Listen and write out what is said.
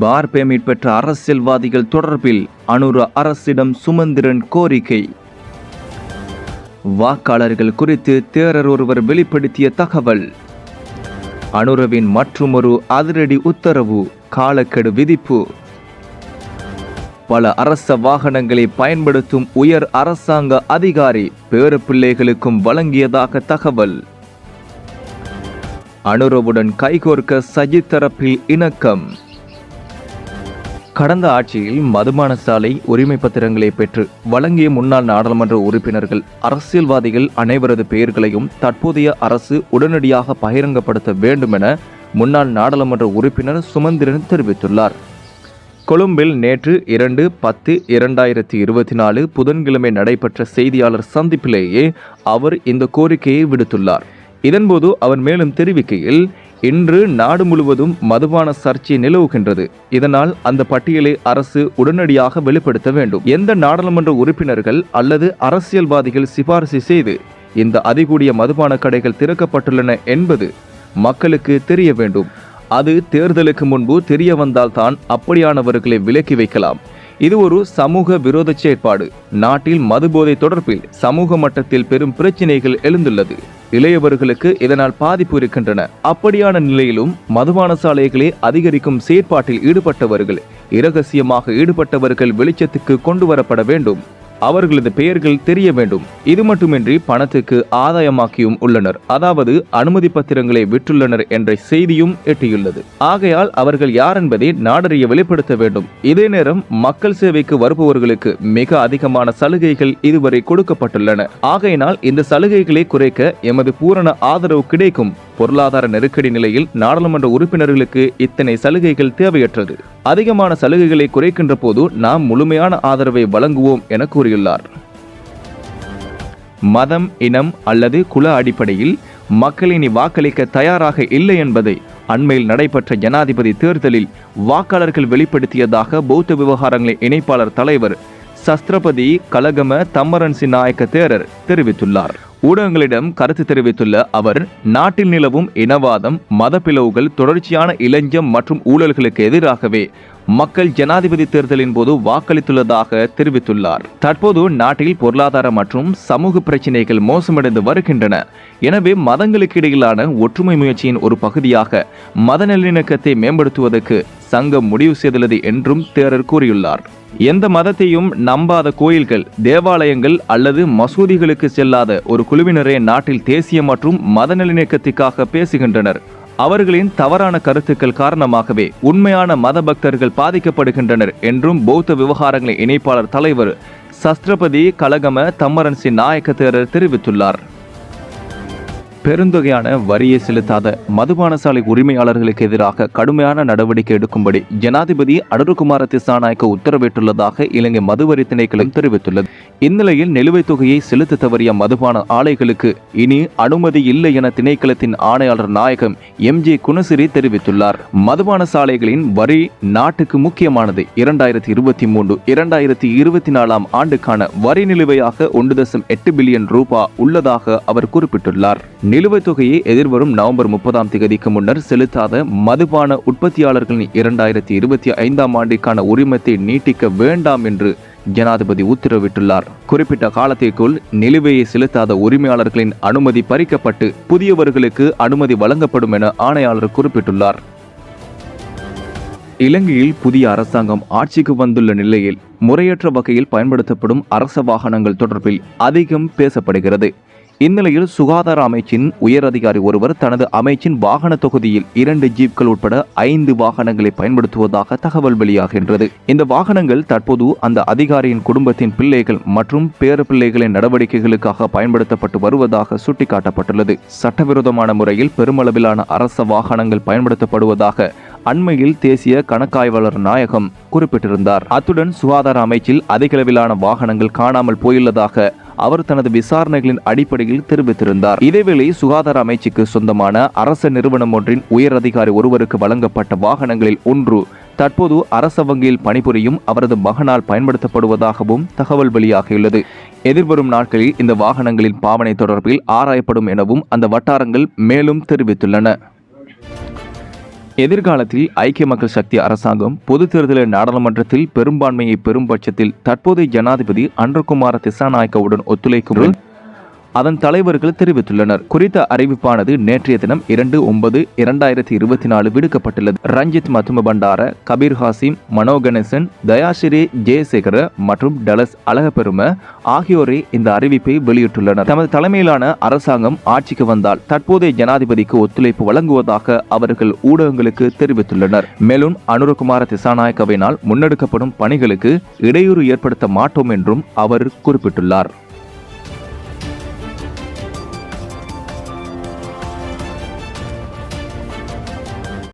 பார் permit பெற்ற அரசியல்வாதிகள் தொடர்பில் அனுர அரசிடம் சுமந்திரன் கோரிக்கை. வாக்காளர்கள் குறித்து தேரர் ஒருவர் வெளிப்படுத்திய தகவல். அனுரவின் மற்றுமொரு அதிரடி உத்தரவு, காலக்கெடு விதிப்பு. பல அரச வாகனங்களை பயன்படுத்தும் உயர் அரசாங்க அதிகாரி பேரப்பிள்ளைகளுக்கும் வழங்கியதாக தகவல். அனுரவுடன் கைகோர்க்க சஜித் தரப்பில் இணக்கம். கடந்த ஆட்சியில் மதுபான சாலை உரிமை பத்திரங்களை பெற்று வழங்கிய முன்னாள் நாடாளுமன்ற உறுப்பினர்கள், அரசியல்வாதிகள் அனைவரது பெயர்களையும் தற்போதைய அரசு உடனடியாக பகிரங்கப்படுத்த வேண்டும் என முன்னாள் நாடாளுமன்ற உறுப்பினர் சுமந்திரன் தெரிவித்துள்ளார். கொழும்பில் நேற்று 2/10/2024 புதன்கிழமை நடைபெற்ற செய்தியாளர் சந்திப்பிலேயே அவர் இந்த கோரிக்கையை விடுத்துள்ளார். இதன்போது அவர் மேலும் தெரிவிக்கையில், இன்று நாடு முழுவதும் மதுபான சர்ச்சை நிலவுகின்றது. இதனால் அந்த பட்டியலை அரசு உடனடியாக வெளிப்படுத்த வேண்டும். எந்த நாடாளுமன்ற உறுப்பினர்கள் அல்லது அரசியல்வாதிகள் சிபாரிசு செய்து இந்த அதிகூடிய மதுபான கடைகள் திறக்கப்பட்டுள்ளன என்பது மக்களுக்கு தெரிய வேண்டும். அது தேர்தலுக்கு முன்பு தெரிய வந்தால்தான் அப்படியானவர்களை விலக்கி வைக்கலாம். இது ஒரு சமூக விரோத செயற்பாடு. நாட்டில் மதுபோதை தொடர்பில் சமூக மட்டத்தில் பெரும் பிரச்சினைகள் எழுந்துள்ளது. இளையவர்களுக்கு இதனால் பாதிப்பு இருக்கின்றன. அப்படியான நிலையிலும் மதுபான சாலைகளை அதிகரிக்கும் செயற்பாட்டில் ஈடுபட்டவர்கள், இரகசியமாக ஈடுபட்டவர்கள் வெளிச்சத்துக்கு கொண்டு வரப்பட வேண்டும். அவர்களது பெயர்கள் தெரிய வேண்டும். இது மட்டுமின்றி பணத்துக்கு ஆதாயமாக்கியும் உள்ளனர், அதாவது அனுமதி பத்திரங்களை விற்றுள்ளனர் என்ற செய்தியும் எட்டியுள்ளது. ஆகையால் அவர்கள் யார் என்பதை நாடறிய வெளிப்படுத்த வேண்டும். இதே நேரம் மக்கள் சேவைக்கு வருபவர்களுக்கு மிக அதிகமான சலுகைகள் இதுவரை கொடுக்கப்பட்டுள்ளன. ஆகையினால் இந்த சலுகைகளை குறைக்க எமது பூரண ஆதரவு கிடைக்கும். பொருளாதார நெருக்கடி நிலையில் நாடாளுமன்ற உறுப்பினர்களுக்கு இத்தனை சலுகைகள் தேவையற்றது. அதிகமான சலுகைகளை குறைக்கின்ற போது நாம் முழுமையான ஆதரவை வழங்குவோம் என கூறியுள்ளார். மதம், இனம் அல்லது குல அடிப்படையில் மக்கள் இனி வாக்களிக்க தயாராக இல்லை என்பதை அண்மையில் நடைபெற்ற ஜனாதிபதி தேர்தலில் வாக்காளர்கள் வெளிப்படுத்தியதாக பௌத்த விவகாரங்களின் இணைப்பாளர் தலைவர் சஸ்திரபதி கலகம தம்மரன்சி நாயக்க தேரர் தெரிவித்துள்ளார். ஊடகங்களிடம் கருத்து தெரிவித்துள்ள அவர், நாட்டில் நிலவும் இனவாதம், மத பிளவுகள், தொடர்ச்சியான இளஞ்சம் மற்றும் ஊழல்களுக்கு எதிராகவே மக்கள் ஜனாதிபதி தேர்தலின் போது வாக்களித்துள்ளதாக தெரிவித்துள்ளார். தற்போது நாட்டில் பொருளாதார மற்றும் சமூக பிரச்சினைகள் மோசமடைந்து வருகின்றன. எனவே மதங்களுக்கு இடையிலான ஒற்றுமை முயற்சியின் ஒரு பகுதியாக மத நல்லிணக்கத்தை மேம்படுத்துவதற்கு சங்கம் முடிவு செய்துள்ளது என்றும் தேரர் கூறியுள்ளார். எந்த மதத்தையும் நம்பாத கோயில்கள், தேவாலயங்கள் அல்லது மசூதிகளுக்கு செல்லாத ஒரு குழுவினரே நாட்டில் தேசிய மற்றும் மத நல்லிணக்கத்திற்காக பேசுகின்றனர். அவர்களின் தவறான கருத்துக்கள் காரணமாகவே உண்மையான மத பக்தர்கள் பாதிக்கப்படுகின்றனர் என்றும் பௌத்த விவகாரங்களின் இணைப்பாளர் தலைவர் சஸ்திரபதி கலகம தம்மரன்சி நாயக்க தேரர் தெரிவித்துள்ளார். பெருந்தொகையான வரியை செலுத்தாத மதுபான சாலை உரிமையாளர்களுக்கு எதிராக கடுமையான நடவடிக்கை எடுக்கும்படி ஜனாதிபதி அனுரகுமார திசாநாயக்க உத்தரவிட்டுள்ளதாக இலங்கை மதுவரி திணைக்களம் தெரிவித்துள்ளது. இந்நிலையில் நிலுவைத் தொகையை செலுத்த தவறிய மதுபான ஆலைகளுக்கு இனி அனுமதி இல்லை என திணைக்களத்தின் ஆணையாளர் நாயகம் MJ குணசிறி தெரிவித்துள்ளார். மதுபான சாலைகளின் வரி நாட்டுக்கு முக்கியமானது. 2023-2024 ஆண்டுக்கான வரி நிலுவையாக 1.8 பில்லியன் ரூபாய் உள்ளதாக அவர் குறிப்பிட்டுள்ளார். நிலுவைத் தொகையை எதிர்வரும் நவம்பர் 30 முன்னர் செலுத்தாத மதுபான உற்பத்தியாளர்களின் 2025 ஆண்டிற்கான உரிமத்தை நீட்டிக்க வேண்டாம் என்று ஜனாதிபதி உத்தரவிட்டுள்ளார். குறிப்பிட்ட காலத்திற்குள் நிலுவையை செலுத்தாத உரிமையாளர்களின் அனுமதி பறிக்கப்பட்டு புதியவர்களுக்கு அனுமதி வழங்கப்படும் என ஆணையாளர் குறிப்பிட்டுள்ளார். இலங்கையில் புதிய அரசாங்கம் ஆட்சிக்கு வந்துள்ள நிலையில் முறையற்ற வகையில் பயன்படுத்தப்படும் அரச வாகனங்கள் தொடர்பில் அதிகம் பேசப்படுகிறது. இந்நிலையில் சுகாதார அமைச்சின் உயர் அதிகாரி ஒருவர் தனது அமைச்சின் வாகன தொகுதியில் 2 ஜீப்கள் உட்பட 5 வாகனங்களை பயன்படுத்துவதாக தகவல் வெளியாகின்றது. இந்த வாகனங்கள் தற்போது அந்த அதிகாரியின் குடும்பத்தின் பிள்ளைகள் மற்றும் பேர பிள்ளைகளின் நடவடிக்கைகளுக்காக பயன்படுத்தப்பட்டு வருவதாக சுட்டிக்காட்டப்பட்டுள்ளது. சட்டவிரோதமான முறையில் பெருமளவிலான அரச வாகனங்கள் பயன்படுத்தப்படுவதாக அண்மையில் தேசிய கணக்காய்வாளர் நாயகம் குறிப்பிட்டிருந்தார். அத்துடன் சுகாதார அமைச்சில் அதிகளவிலான வாகனங்கள் காணாமல் போயுள்ளதாக அவர் தனது விசாரணைகளின் அடிப்படையில் தெரிவித்திருந்தார். இதேவேளை சுகாதார அமைச்சுக்கு சொந்தமான அரச நிறுவனம் ஒன்றின் உயர் அதிகாரி ஒருவருக்கு வழங்கப்பட்ட வாகனங்களில் ஒன்று தற்போது அரச வங்கியில் பணிபுரியும் அவரது மகனால் பயன்படுத்தப்படுவதாகவும் தகவல் வெளியாகியுள்ளது. எதிர்வரும் நாட்களில் இந்த வாகனங்களின் பாவனை தொடர்பில் ஆராயப்படும் எனவும் அந்த வட்டாரங்கள் மேலும் தெரிவித்துள்ளன. எதிர்காலத்தில் ஐக்கிய மக்கள் சக்தி அரசாங்கம் பொது தேர்தலில் நாடாளுமன்றத்தில் பெரும்பான்மையை பெறும் பட்சத்தில் தற்போதைய ஜனாதிபதி அனுரகுமார திசாநாயக்கவுடன் ஒத்துழைக்கும் அதன் தலைவர்கள் தெரிவித்துள்ளனர். குறித்த அறிவிப்பானது நேற்றைய தினம் 2/9/2024 விடுக்கப்பட்டுள்ளது. ரஞ்சித் மத்தும பண்டார, கபீர் ஹாசிம், மனோ கணேசன், தயாசிரி ஜெயசேகர மற்றும் டலஸ் அழகப்பெரும ஆகியோரே இந்த அறிவிப்பை வெளியிட்டுள்ளனர். தமது தலைமையிலான அரசாங்கம் ஆட்சிக்கு வந்தால் தற்போதைய ஜனாதிபதிக்கு ஒத்துழைப்பு வழங்குவதாக அவர்கள் ஊடகங்களுக்கு தெரிவித்துள்ளனர். மேலும் அனுரகுமார திசாநாயக்கவினால் முன்னெடுக்கப்படும் பணிகளுக்கு இடையூறு ஏற்படுத்த மாட்டோம் என்றும் அவர் குறிப்பிட்டுள்ளார்.